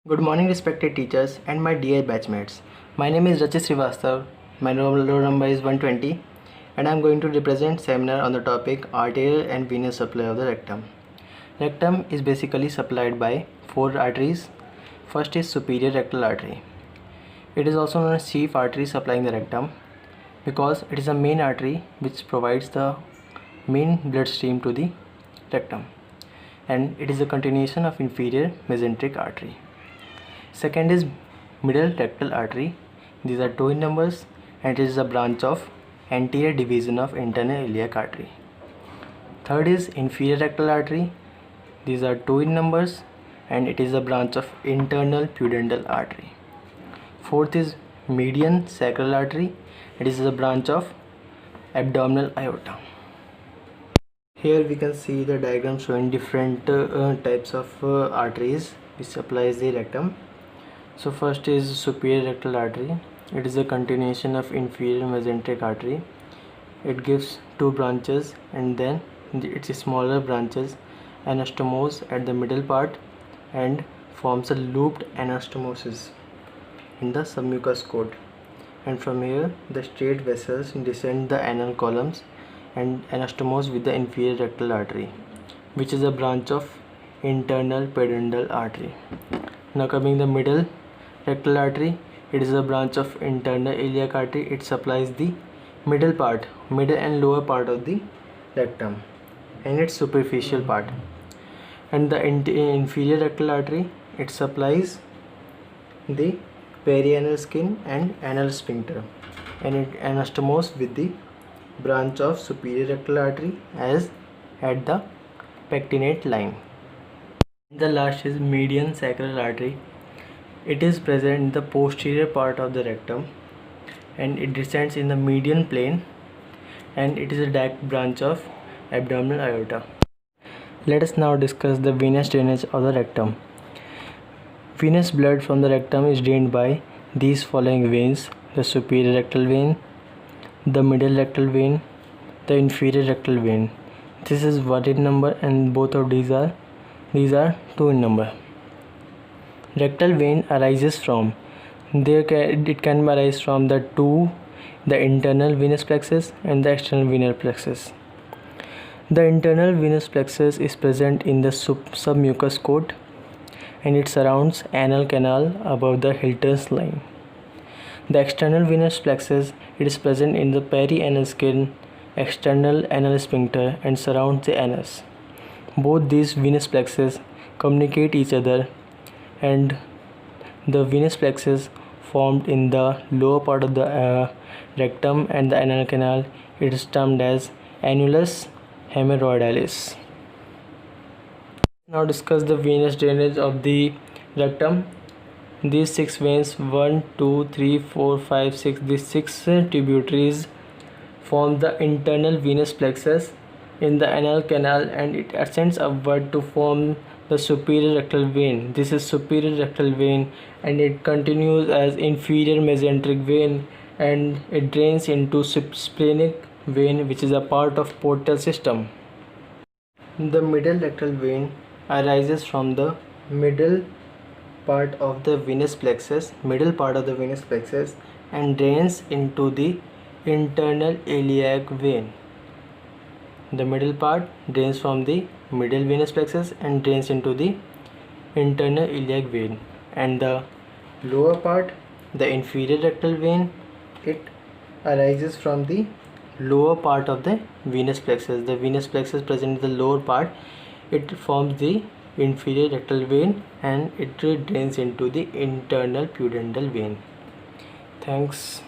Good morning, respected teachers and my dear batchmates. My name is Rachit Srivastav. My roll number is 120 and I am going to represent seminar on the topic arterial and venous supply of the rectum. Rectum is basically supplied by four arteries. First is superior rectal artery. It is also known as chief artery supplying the rectum because it is the main artery which provides the main blood stream to the rectum, and it is a continuation of inferior mesenteric artery. Second is middle rectal artery. These are two in numbers and it is a branch of anterior division of internal iliac artery. Third is inferior rectal artery. These are two in numbers and it is a branch of internal pudendal artery. Fourth is median sacral artery. It is a branch of abdominal aorta. Here we can see the diagram showing different types of arteries which supplies the rectum. So first is superior rectal artery. It is a continuation of inferior mesenteric artery. It gives two branches and then its smaller branches anastomose at the middle part and forms a looped anastomosis in the submucous cord, and from here the straight vessels descend the anal columns and anastomose with the inferior rectal artery, which is a branch of internal pudendal artery. Now coming the middle rectal artery, it is a branch of internal iliac artery. It supplies the middle and lower part of the rectum and its superficial part. And the inferior rectal artery, it supplies the perianal skin and anal sphincter, and it anastomose with the branch of superior rectal artery as at the pectinate line. The last is median sacral artery. It is present in the posterior part of the rectum and it descends in the median plane, and it is a direct branch of abdominal aorta. Let us now discuss the venous drainage of the rectum. Venous blood from the rectum is drained by these following veins: the superior rectal vein, the middle rectal vein, the inferior rectal vein. This is 1 in number and both of these are 2 in number. Rectal vein arises from it can arise from the internal venous plexus and the external venous plexus. The internal venous plexus is present in the submucous cord and it surrounds anal canal above the Hilton's line. The external venous plexus, it is present in the perianal skin, external anal sphincter, and surrounds the anus. Both these venous plexus communicate each other, and the venous plexus formed in the lower part of the rectum and the anal canal, it is termed as annulus hemorrhoidalis. Now discuss the venous drainage of the rectum. These 6 veins, 1, 2, 3, 4, 5, 6, these 6 tributaries form the internal venous plexus in the anal canal, and it ascends upward to form the superior rectal vein. This is superior rectal vein and it continues as inferior mesenteric vein, and it drains into splenic vein, which is a part of portal system. The middle rectal vein arises from the middle part of the venous plexus, and drains into the internal iliac vein. The middle part drains from the middle venous plexus and drains into the internal iliac vein, and the lower part, the inferior rectal vein, it arises from the lower part of the venous plexus. The venous plexus present in the lower part, it forms the inferior rectal vein and it drains into the internal pudendal vein. Thanks.